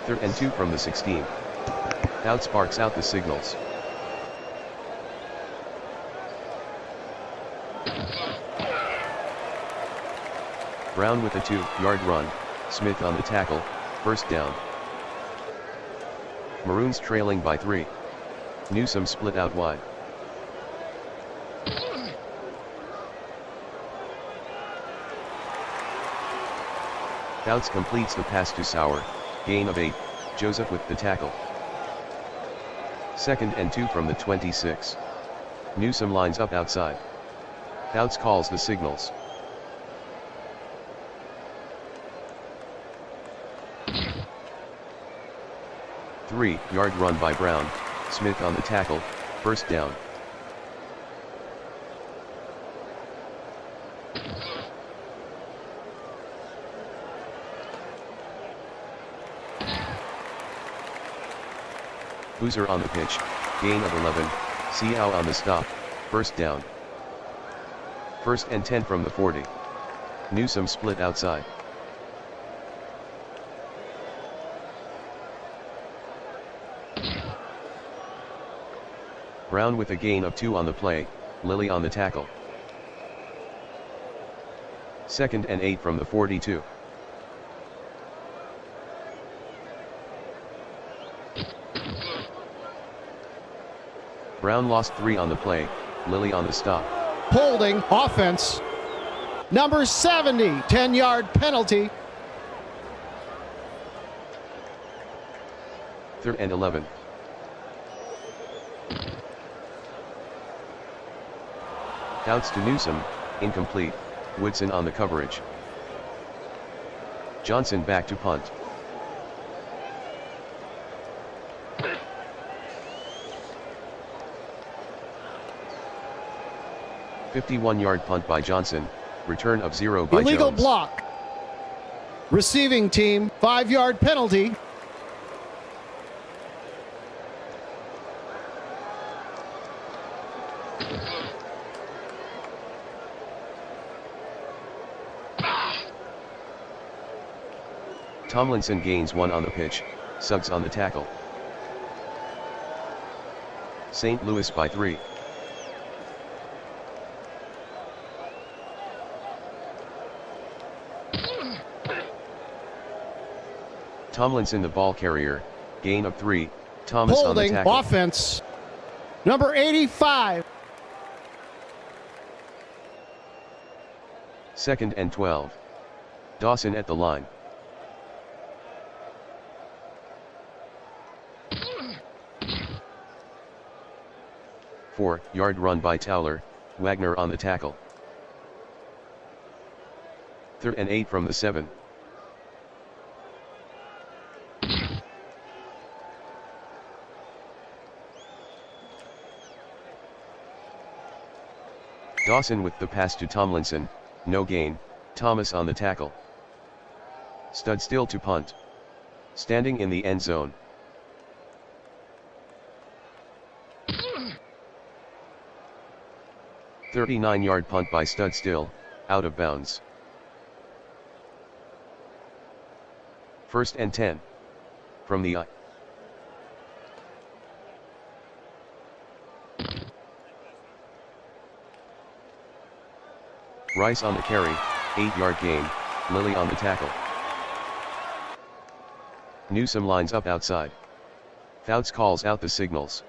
3rd and 2 from the 16. Out sparks out the signals. Brown with a 2-yard run, Smith on the tackle, first down. Maroons trailing by 3. Newsome split out wide. Fouts completes the pass to Sauer, gain of 8, Joseph with the tackle. 2nd and 2 from the 26. Newsome lines up outside. Fouts calls the signals. Three-yard run by Brown, Smith on the tackle, first down. Boozer on the pitch, gain of 11, Seau on the stop, first down. 1st and 10 from the 40. Newsome split outside. Brown with a gain of 2 on the play, Lilly on the tackle. 2nd and 8 from the 42. Brown lost 3 on the play, Lilly on the stop. Holding offense. Number 70, 10-yard penalty. 3rd and 11. Outs to Newsome, incomplete, Woodson on the coverage. Johnson back to punt. .51-yard punt by Johnson, return of 0 by Illegal Jones. block. Receiving team, 5-yard penalty. Tomlinson gains 1 on the pitch, Suggs on the tackle. St. Louis by 3. Tomlinson the ball carrier, gain of 3, Thomas on the Holding tackle. offense. Number 85. 2nd and 12. Dawson at the line. Four-yard run by Towler, Wagner on the tackle. 3rd and 8 from the 7. Dawson with the pass to Tomlinson, no gain, Thomas on the tackle. Stud still to punt. Standing in the end zone. .39-yard punt by Stud still, out of bounds. 1st and 10. From the I. Rice on the carry, 8-yard gain, Lilly on the tackle. Newsome lines up outside. Fouts calls out the signals.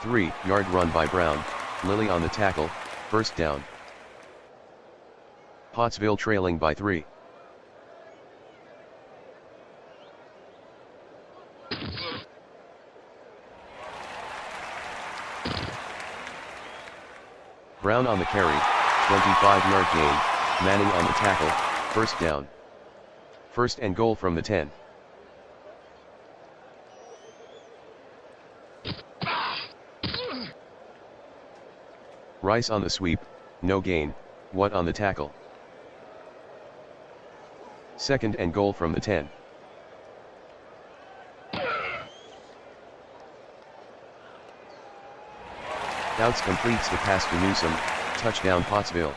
Three-yard run by Brown, Lilly on the tackle, first down. Pottsville trailing by 3. Brown on the carry, 25-yard gain, Manning on the tackle, first down. 1st and goal from the 10. Rice on the sweep, no gain, Watt on the tackle. 2nd and goal from the 10. Fouts completes the pass to Newsome, touchdown Pottsville.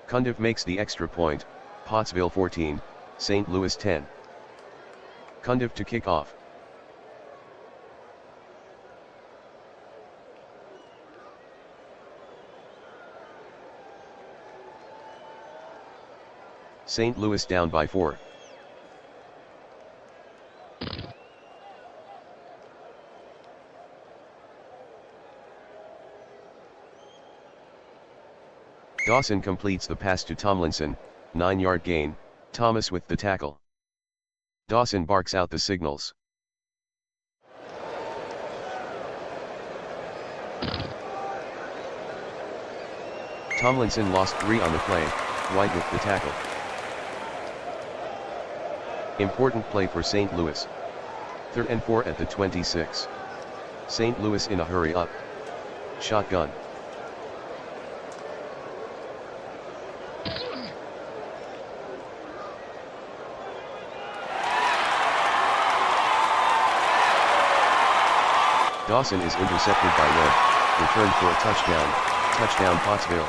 Cundiff makes the extra point, Pottsville 14, St. Louis 10. Cundiff to kick off. St. Louis down by 4. Dawson completes the pass to Tomlinson, 9-yard gain, Thomas with the tackle. Dawson barks out the signals. Tomlinson lost 3 on the play, White with the tackle. Important play for St. Louis. 3rd and 4 at the 26. St. Louis in a hurry up. Shotgun. Dawson is intercepted by Webb, returned for a touchdown, touchdown Pottsville.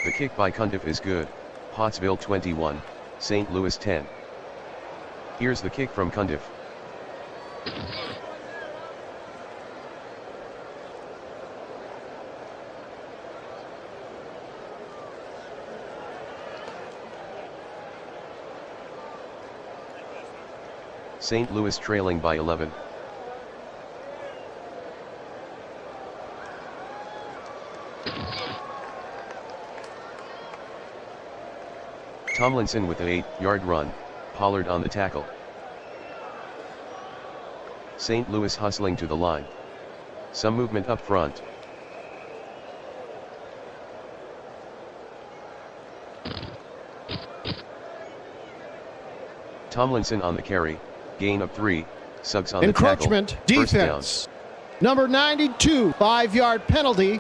The kick by Cundiff is good, Pottsville 21, St. Louis 10. Here's the kick from Cundiff. St. Louis trailing by 11. Tomlinson with an 8-yard run, Pollard on the tackle. St. Louis hustling to the line. Some movement up front. Tomlinson on the carry, gain of 3, Suggs on the tackle. Encroachment, defense. Number 92, 5-yard penalty.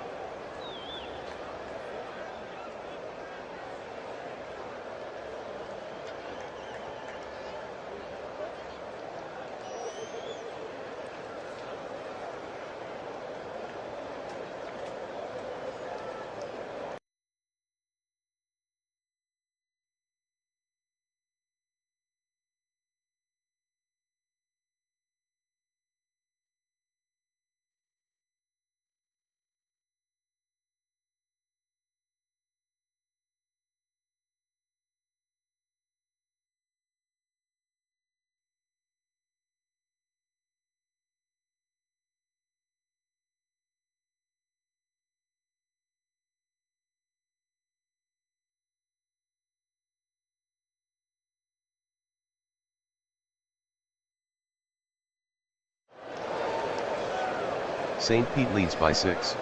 St. Pete leads by 6.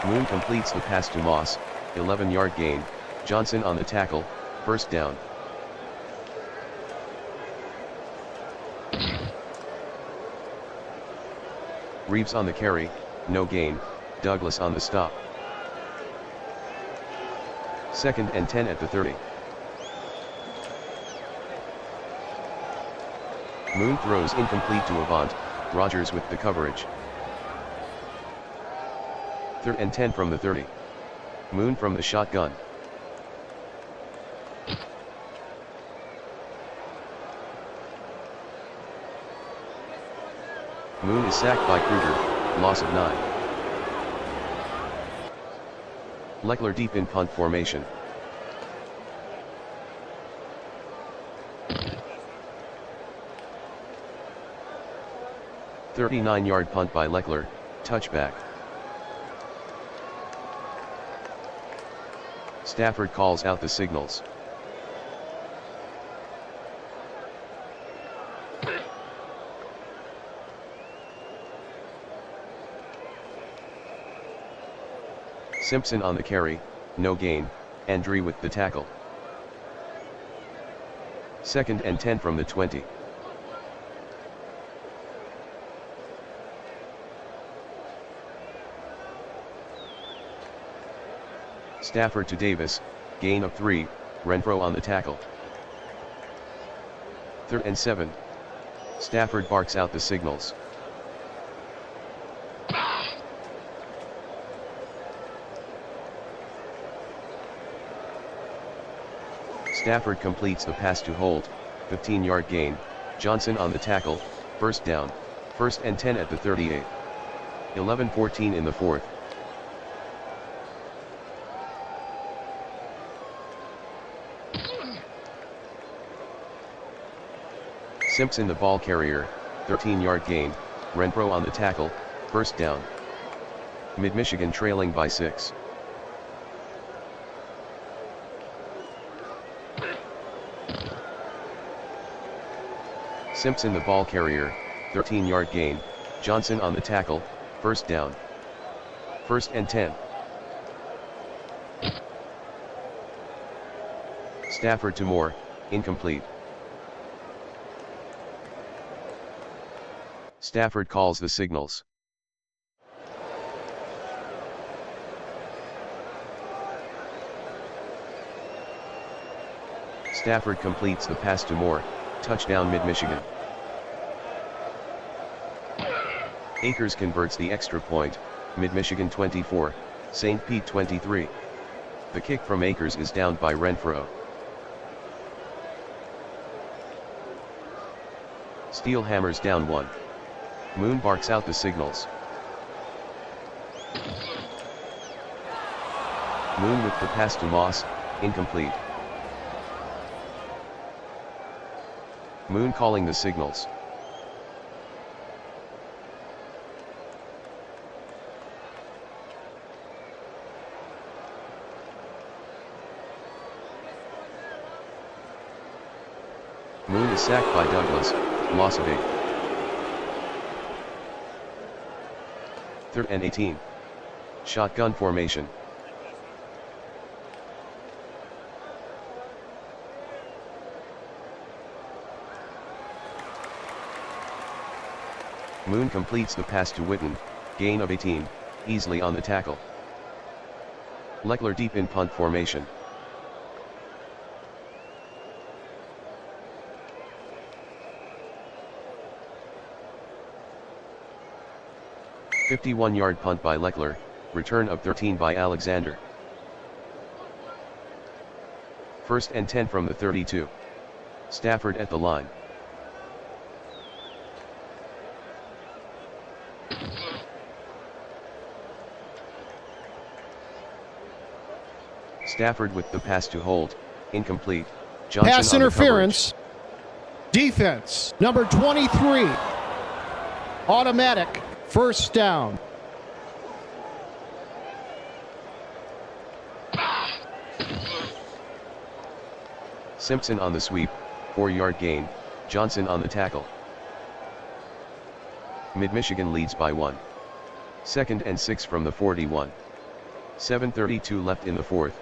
Moon completes the pass to Moss, 11-yard gain, Johnson on the tackle, first down. Reeves on the carry, no gain, Douglas on the stop. 2nd and 10 at the 30. Moon throws incomplete to Avant, Rogers with the coverage. 3rd and 10 from the 30. Moon from the shotgun. Moon is sacked by Kruger, loss of 9. Leckler deep in punt formation. A 39-yard punt by Leckler, touchback. Stafford calls out the signals. Simpson on the carry, no gain, Andre with the tackle. 2nd and 10 from the 20. Stafford to Davis, gain of 3, Renfro on the tackle. 3rd and 7. Stafford barks out the signals. Stafford completes the pass to Holt, 15-yard gain, Johnson on the tackle, first down, 1st and 10 at the 38. 11-14 in the 4th. Simpson the ball carrier, 13-yard gain, Renfro on the tackle, first down. Mid-Michigan trailing by 6. Simpson the ball carrier, 13-yard gain, Johnson on the tackle, first down. 1st and 10. Stafford to Moore, incomplete. Stafford calls the signals. Stafford completes the pass to Moore, touchdown Mid-Michigan. Akers converts the extra point, Mid-Michigan 24, St. Pete 23. The kick from Akers is downed by Renfro. Steele hammers down 1. Moon barks out the signals. Moon with the pass to Moss, incomplete. Moon calling the signals. Moon is sacked by Douglas, loss of 8. 3rd and 18. Shotgun formation. Moon completes the pass to Witten, gain of 18, easily on the tackle. Leckler deep in punt formation. A 51-yard punt by Leckler, return of 13 by Alexander. 1st and 10 from the 32. Stafford at the line. Stafford with the pass to Holt, incomplete. Johnson pass interference. Defense, number 23. Automatic, first down. Simpson on the sweep, 4-yard gain, Johnson on the tackle. Mid-Michigan leads by 1. 2nd and 6 from the 41. 7:32 left in the 4th.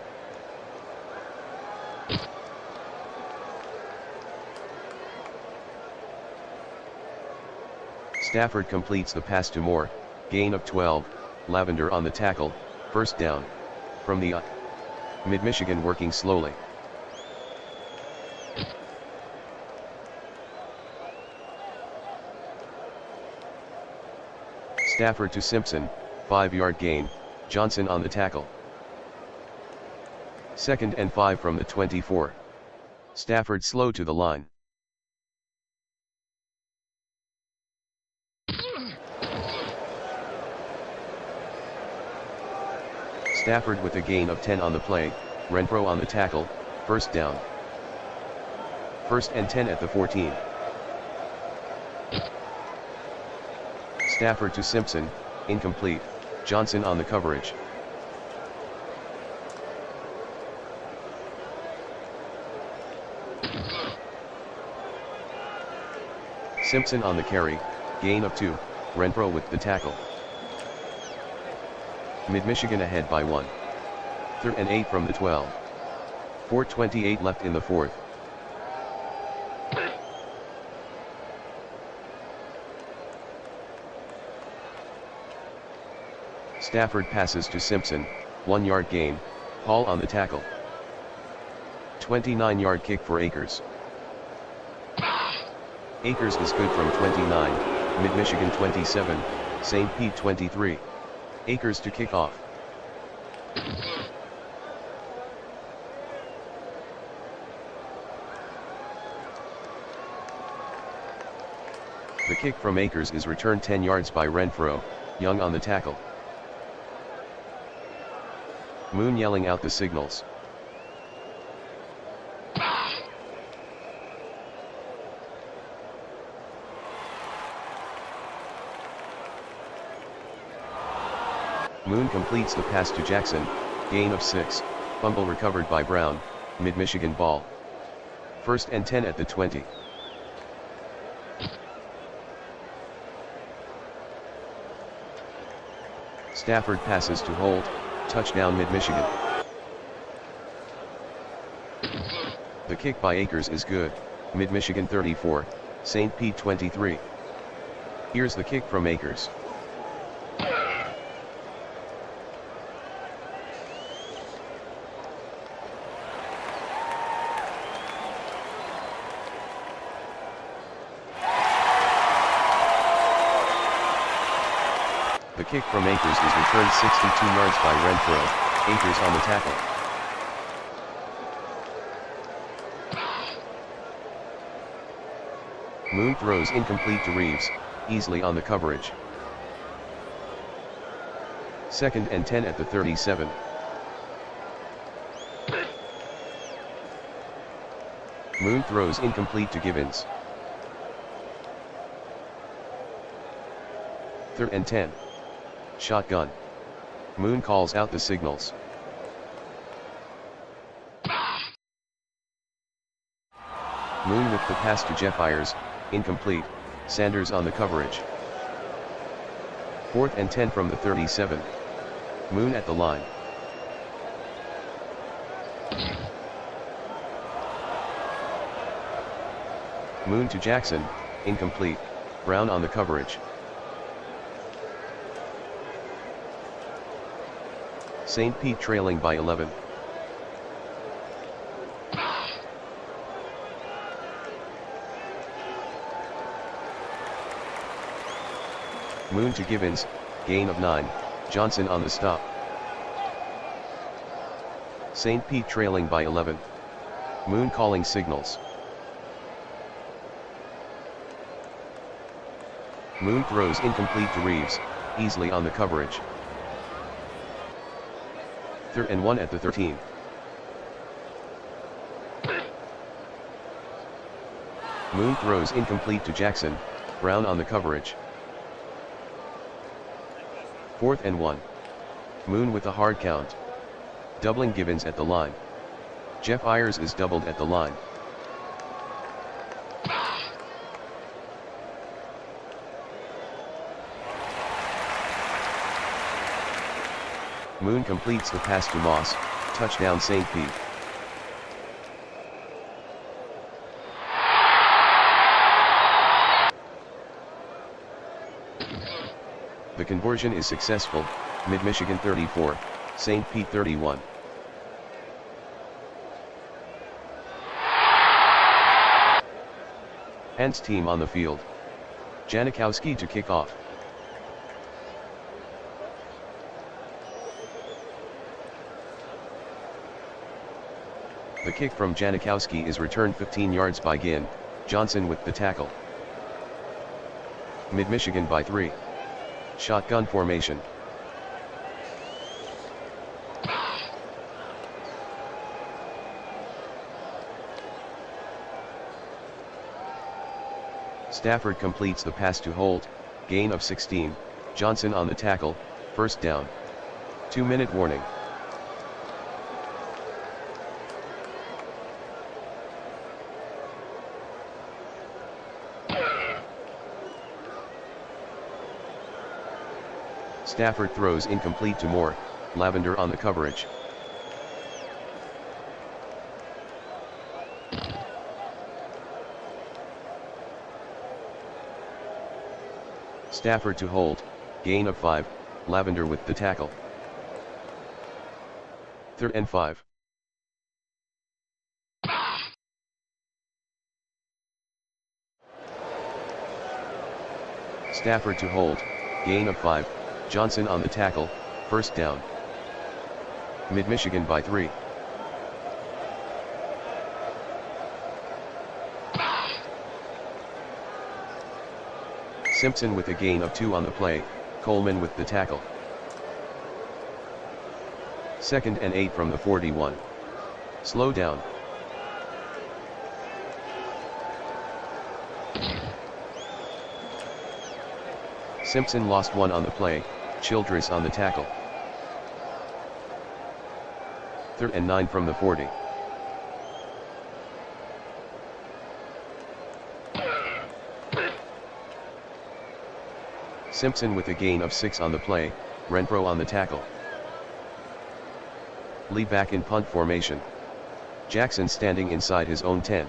Stafford completes the pass to Moore, gain of 12, Lavender on the tackle, first down. From the Mid-Michigan working slowly. Stafford to Simpson, 5-yard gain, Johnson on the tackle. 2nd and 5 from the 24. Stafford slow to the line. Stafford with a gain of 10 on the play, Renfro on the tackle, first down. 1st and 10 at the 14. Stafford to Simpson, incomplete, Johnson on the coverage. Simpson on the carry, gain of 2, Renfro with the tackle. Mid-Michigan ahead by 1. 3rd and 8 from the 12. 4:28 left in the 4th. Stafford passes to Simpson, 1-yard gain, Hall on the tackle. 29-yard kick for Akers. Akers is good from 29, Mid-Michigan 27, St. Pete 23. Akers to kick off. The kick from Akers is returned 10 yards by Renfro, Young on the tackle. Moon yelling out the signals. Moon completes the pass to Jackson, gain of 6, fumble recovered by Brown, Mid-Michigan ball. 1st and 10 at the 20. Stafford passes to Holt, touchdown Mid-Michigan. The kick by Akers is good, Mid-Michigan 34, St. Pete 23. Here's the kick from Akers. The kick from Akers is returned 62 yards by Renfro, Akers on the tackle. Moon throws incomplete to Reeves, easily on the coverage. 2nd and 10 at the 37. Moon throws incomplete to Gibbons. 3rd and 10. Shotgun. Moon calls out the signals. Moon with the pass to Jeff Ayers, incomplete, Sanders on the coverage. 4th and 10 from the 37. Moon at the line. Moon to Jackson, incomplete, Brown on the coverage. St. Pete trailing by 11. Moon to Gibbons, gain of 9, Johnson on the stop. St. Pete trailing by 11. Moon calling signals. Moon throws incomplete to Reeves, easily on the coverage. 3rd and 1 at the 13. Moon throws incomplete to Jackson, Brown on the coverage. 4th and 1. Moon with a hard count. Doubling Gibbons at the line. Jeff Ayers is doubled at the line. Moon completes the pass to Moss, touchdown St. Pete. The conversion is successful, Mid-Michigan 34, St. Pete 31. Ants team on the field. Janikowski to kick off. The kick from Janikowski is returned 15 yards by Ginn, Johnson with the tackle. Mid-Michigan by 3. Shotgun formation. Stafford completes the pass to Holt, gain of 16, Johnson on the tackle, 1st down. 2-minute warning. Stafford throws incomplete to Moore, Lavender on the coverage. Stafford to Holt, gain of 5, Lavender with the tackle. 3rd and 5. Stafford to hold, gain of 5, Johnson on the tackle, first down. Mid-Michigan by 3. Simpson with a gain of 2 on the play, Coleman with the tackle. 2nd and 8 from the 41. Slow down. Simpson lost 1 on the play, Childress on the tackle. 3rd and 9 from the 40. Simpson with a gain of 6 on the play, Renfro on the tackle. Lee back in punt formation. Jackson standing inside his own 10.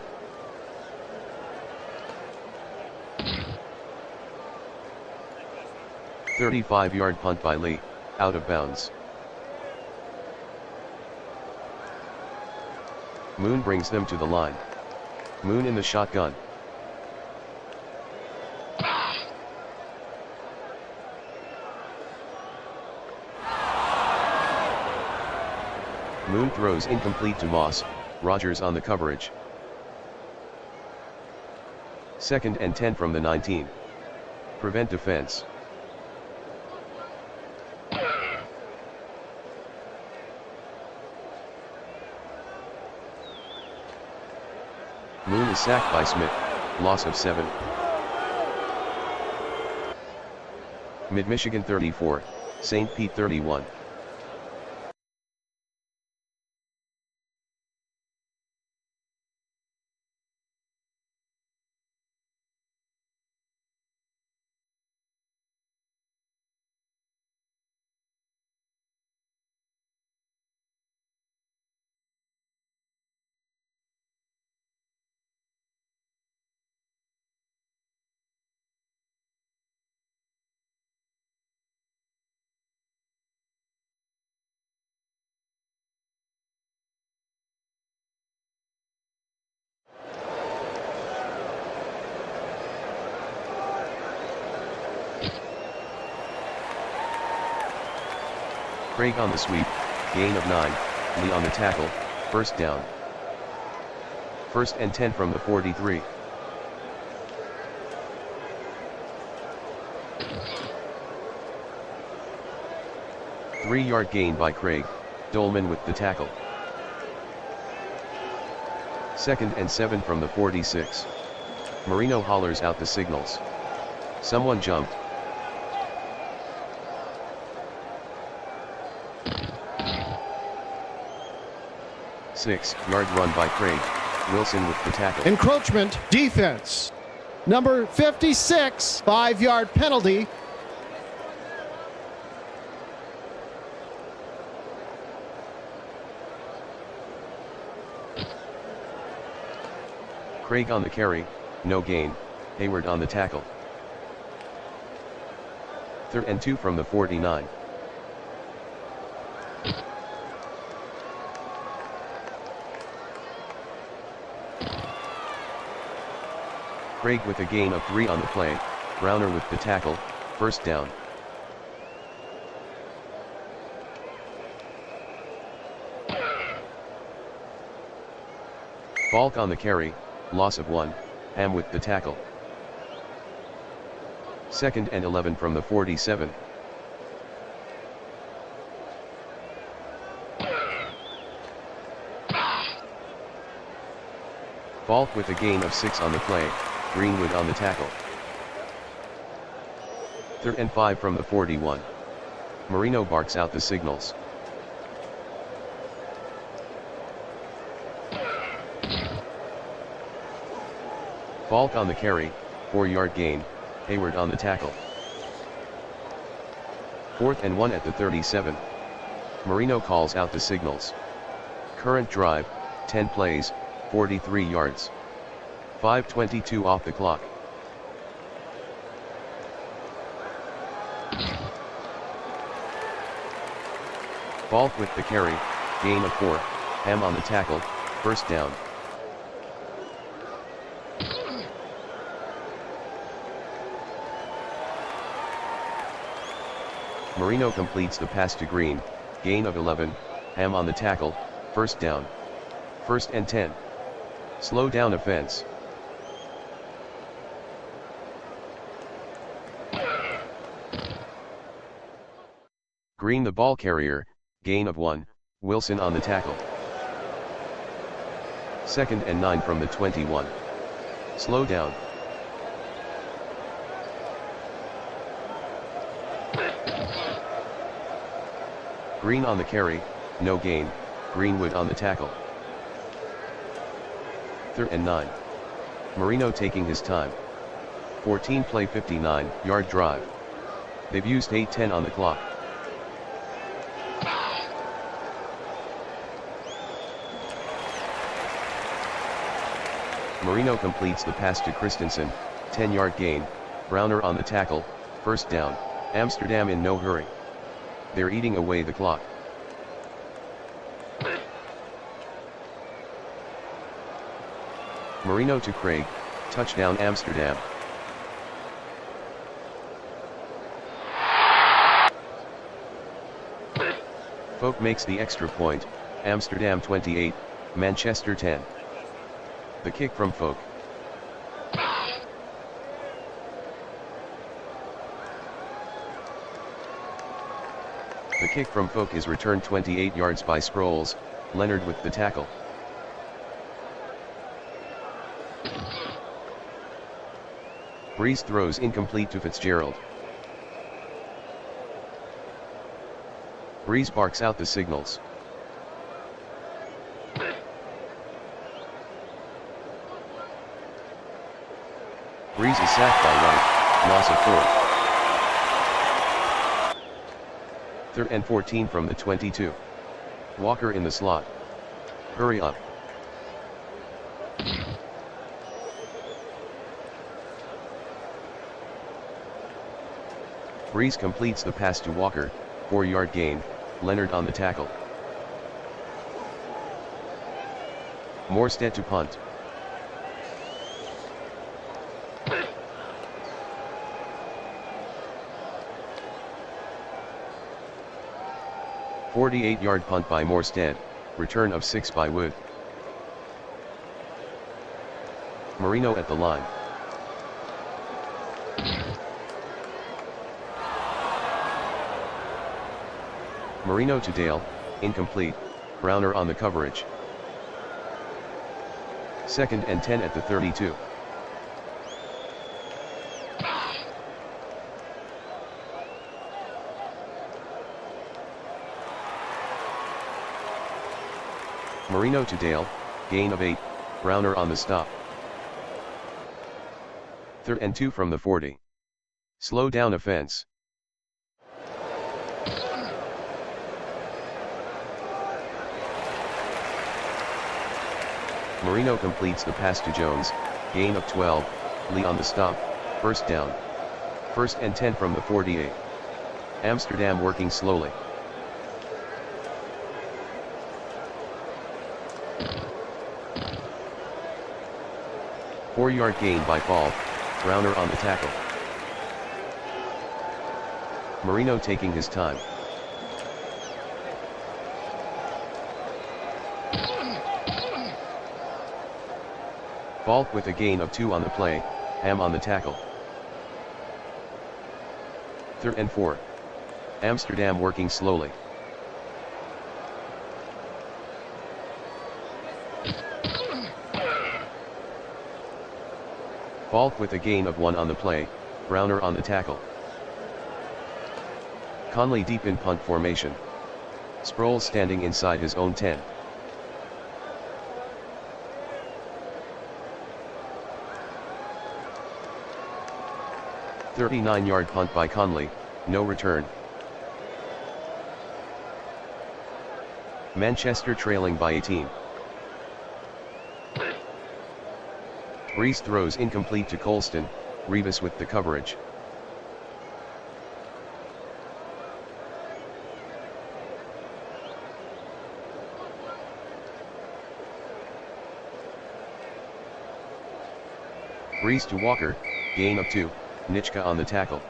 "35-yard punt by Lee, out of bounds. Moon brings them to the line. Moon in the shotgun. Moon throws incomplete to Moss, Rogers on the coverage. 2nd and 10 from the 19. Prevent defense. Moon is sacked by Smith, loss of 7. Mid-Michigan 34, St. Pete 31. Craig on the sweep, gain of 9, Lee on the tackle, first down. 1st and 10 from the 43. Three-yard gain by Craig, Dolman with the tackle. 2nd and 7 from the 46. Marino hollers out the signals. Someone jumped. Six-yard run by Craig, Wilson with the tackle. Encroachment, defense. Number 56, 5-yard penalty. Craig on the carry, no gain, Hayward on the tackle. 3rd and 2 from the 49. Craig with a gain of 3 on the play, Browner with the tackle, first down. Falk on the carry, loss of 1, Ham with the tackle. 2nd and 11 from the 47. Falk with a gain of 6 on the play, Greenwood on the tackle. 3rd and 5 from the 41. Marino barks out the signals. Falk on the carry, 4-yard gain, Hayward on the tackle. 4th and 1 at the 37. Marino calls out the signals. Current drive, 10 plays, 43 yards. 5:22 off the clock. Falk with the carry, gain of 4, Ham on the tackle, first down. Marino completes the pass to Green, gain of 11, Ham on the tackle, first down. First and 10. Slow down offense. Green the ball carrier, gain of 1, Wilson on the tackle. Second and 9 from the 21. Slow down. Green on the carry, no gain, Greenwood on the tackle. Third and 9. Marino taking his time. 14 play 59-yard drive. They've used 8:10 on the clock. Marino completes the pass to Christensen, 10-yard gain, Browner on the tackle, first down, Amsterdam in no hurry. They're eating away the clock. Marino to Craig, touchdown Amsterdam. Folk makes the extra point, Amsterdam 28, Manchester 10. The kick from Folk. The kick from Folk is returned 28 yards by Sproles, Leonard with the tackle. Breeze throws incomplete to Fitzgerald. Breeze barks out the signals. Breeze is sacked by Wright, loss of 4. Third and 14 from the 22. Walker in the slot. Hurry up. Breeze completes the pass to Walker, 4-yard gain, Leonard on the tackle. Morstead to punt. "48-yard punt by Morstead, return of 6 by Wood. Marino at the line. Marino to Dale, incomplete, Browner on the coverage. Second and 10 at the 32. Marino to Dale, gain of 8, Browner on the stop. Third and 2 from the 40. Slow down offense. Marino completes the pass to Jones, gain of 12, Lee on the stop, first down. First and 10 from the 48. Amsterdam working slowly. Four-yard gain by Fall, Browner on the tackle. Marino taking his time. Falk with a gain of 2 on the play, Ham on the tackle. Third and 4. Amsterdam working slowly. Falk with a gain of 1 on the play, Browner on the tackle. Conley deep in punt formation. Sproles standing inside his own 10. "39-yard punt by Conley, no return. Manchester trailing by 18. Breeze throws incomplete to Colston, Rivas with the coverage. Breeze to Walker, gain of 2, Nitschke on the tackle.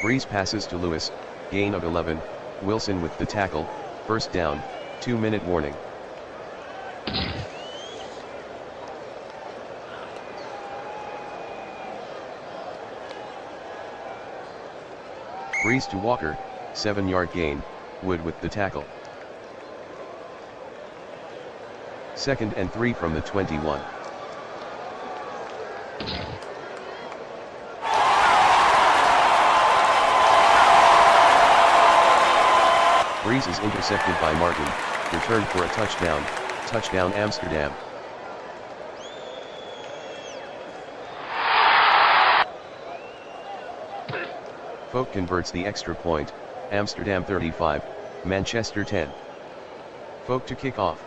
Breeze passes to Lewis, gain of 11, Wilson with the tackle, first down, 2-minute warning. Breeze to Walker, 7-yard gain, Wood with the tackle. 2nd and 3 from the 21. Breeze is intercepted by Martin, returned for a touchdown, touchdown Amsterdam. Folk converts the extra point, Amsterdam 35, Manchester 10. Folk to kick off.